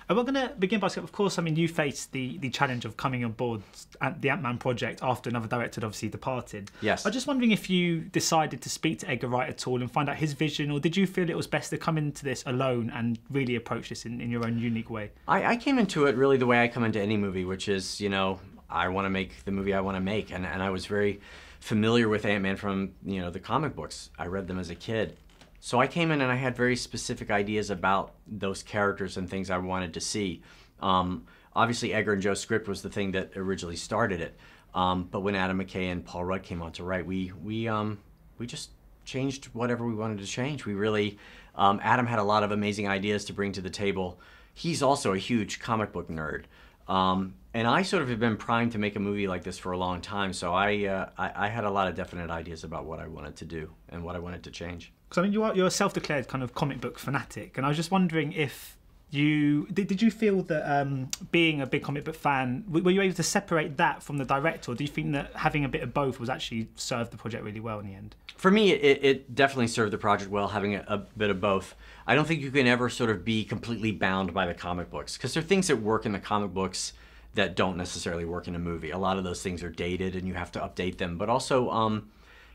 And we're going to begin by saying, of course, I mean, you faced the challenge of coming on board at the Ant-Man project after another director had obviously departed. Yes. I'm just wondering if you decided to speak to Edgar Wright at all and find out his vision, or did you feel it was best to come into this alone and really approach this in your own unique way? I came into it really the way I come into any movie, which is, you know, I want to make the movie I want to make. And I was very familiar with Ant-Man from, you know, the comic books. I read them as a kid. So I came in and I had very specific ideas about those characters and things I wanted to see. Obviously, Edgar and Joe's script was the thing that originally started it. But when Adam McKay and Paul Rudd came on to write, we just changed whatever we wanted to change. We really, Adam had a lot of amazing ideas to bring to the table. He's also a huge comic book nerd. And I sort of have been primed to make a movie like this for a long time, so I had a lot of definite ideas about what I wanted to do and what I wanted to change. Because I mean, you're a self-declared kind of comic book fanatic, and I was just wondering if did you feel that being a big comic book fan, were you able to separate that from the director, or do you think that having a bit of both was actually served the project really well in the end? For me, it definitely served the project well, having a bit of both. I don't think you can ever sort of be completely bound by the comic books, because there are things that work in the comic books that don't necessarily work in a movie. A lot of those things are dated and you have to update them. But also,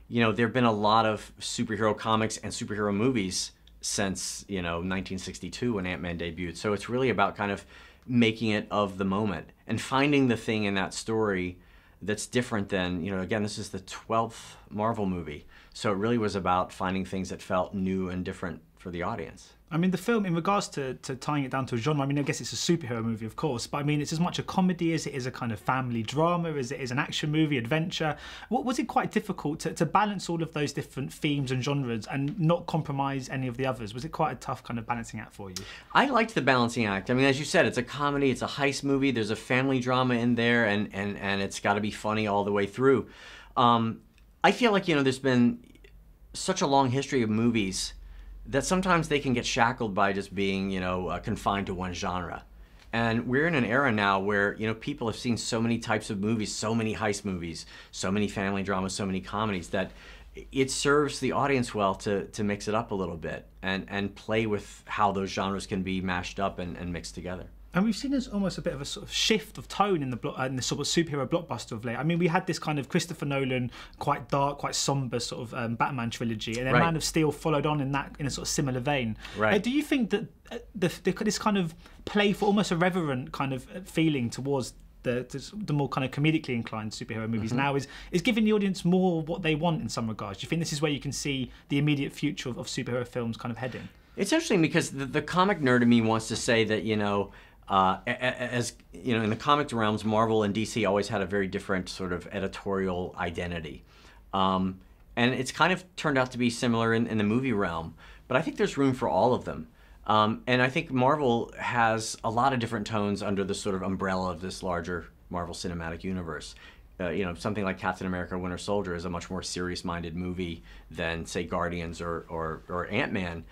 you know, there have been a lot of superhero comics and superhero movies since, you know, 1962 when Ant-Man debuted. So it's really about kind of making it of the moment and finding the thing in that story that's different than, you know, again, this is the 12th Marvel movie. So it really was about finding things that felt new and different for the audience. I mean, the film, in regards to tying it down to a genre, I mean, I guess it's a superhero movie, of course, but I mean, it's as much a comedy as it is a kind of family drama, as it is an action movie, adventure. Was it quite difficult to balance all of those different themes and genres and not compromise any of the others? Was it quite a tough kind of balancing act for you? I liked the balancing act. I mean, as you said, it's a comedy, it's a heist movie, there's a family drama in there, and it's got to be funny all the way through. I feel like, you know, there's been such a long history of movies that sometimes they can get shackled by just being, you know, confined to one genre. And we're in an era now where, you know, people have seen so many types of movies, so many heist movies, so many family dramas, so many comedies, that it serves the audience well to mix it up a little bit and play with how those genres can be mashed up and mixed together. And we've seen there's almost a bit of a sort of shift of tone in the sort of superhero blockbuster of late. I mean, we had this kind of Christopher Nolan, quite dark, quite somber sort of Batman trilogy, and then Right. Man of Steel followed on in a sort of similar vein. Right. Do you think that this kind of playful, almost irreverent kind of feeling towards the more kind of comedically inclined superhero movies now is giving the audience more what they want in some regards? Do you think this is where you can see the immediate future of superhero films kind of heading? It's interesting because the comic nerd in me wants to say that, you know, as you know, in the comic realms, Marvel and DC always had a very different sort of editorial identity. And it's kind of turned out to be similar in the movie realm, but I think there's room for all of them. And I think Marvel has a lot of different tones under the sort of umbrella of this larger Marvel Cinematic Universe. You know, something like Captain America: Winter Soldier is a much more serious-minded movie than, say, Guardians or Ant-Man.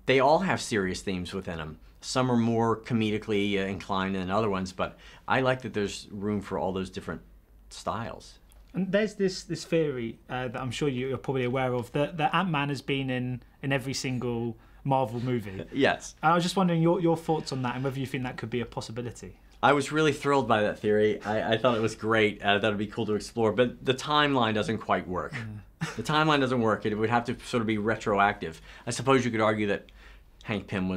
They all have serious themes within them. Some are more comedically inclined than other ones, but I like that there's room for all those different styles. And there's this theory that I'm sure you're probably aware of, that Ant-Man has been in every single Marvel movie. Yes. I was just wondering your thoughts on that and whether you think that could be a possibility. I was really thrilled by that theory. I thought it was great. I thought it'd be cool to explore, but the timeline doesn't quite work. The timeline doesn't work. It would have to sort of be retroactive. I suppose you could argue that Hank Pym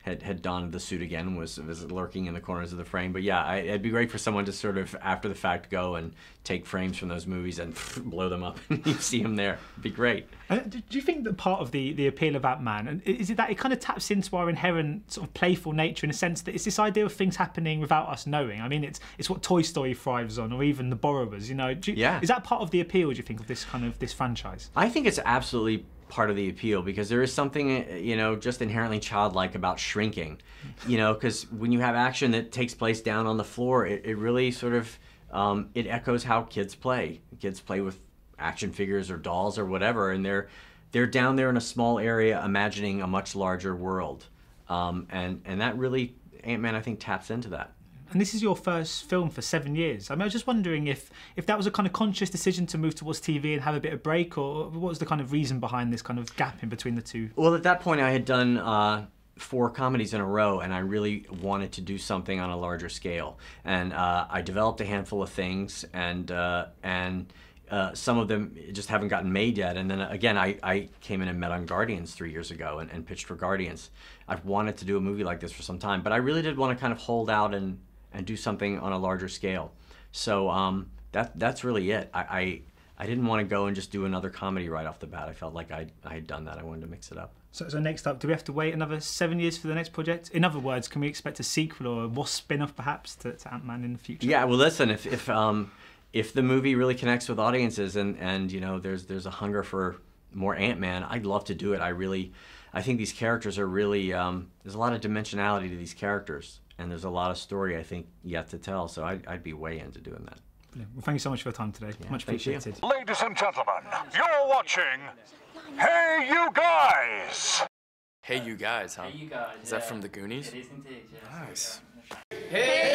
had donned the suit again, was lurking in the corners of the frame. But yeah, it'd be great for someone to sort of, after the fact, go and take frames from those movies and blow them up and you see him there. It'd be great. Do you think that part of the appeal of Ant-Man, is it that it kind of taps into our inherent sort of playful nature in a sense that it's this idea of things happening without us knowing? I mean, it's what Toy Story thrives on, or even The Borrowers, you know? Yeah. Is that part of the appeal, do you think, of this franchise? I think it's absolutely part of the appeal, because there is something, you know, just inherently childlike about shrinking, you know, because when you have action that takes place down on the floor, it really sort of, it echoes how kids play. Kids play with action figures or dolls or whatever, and they're down there in a small area imagining a much larger world. And that really, Ant-Man, I think, taps into that. And this is your first film for 7 years. I mean, I was just wondering if that was a kind of conscious decision to move towards TV and have a bit of break, or what was the kind of reason behind this kind of gap in between the two? Well, at that point, I had done 4 comedies in a row, and I really wanted to do something on a larger scale. And I developed a handful of things, and some of them just haven't gotten made yet. And then again, I came in and met on Guardians 3 years ago and pitched for Guardians. I've wanted to do a movie like this for some time, but I really did want to kind of hold out and do something on a larger scale. So that's really it. I didn't want to go and just do another comedy right off the bat. I felt like I had done that. I wanted to mix it up. So next up, do we have to wait another 7 years for the next project? In other words, can we expect a sequel or a Wasp spin-off perhaps to Ant-Man in the future? Yeah, well listen, if the movie really connects with audiences and you know there's a hunger for more Ant-Man, I'd love to do it. I think these characters are really, there's a lot of dimensionality to these characters, and there's a lot of story, I think, yet to tell, so I'd be way into doing that. Brilliant. Well, thank you so much for your time today. Yeah, much appreciated. Ladies and gentlemen, you're watching Hey You Guys! Hey You Guys, huh? Hey You Guys. Is that from the Goonies? It is indeed, yes. Nice. Hey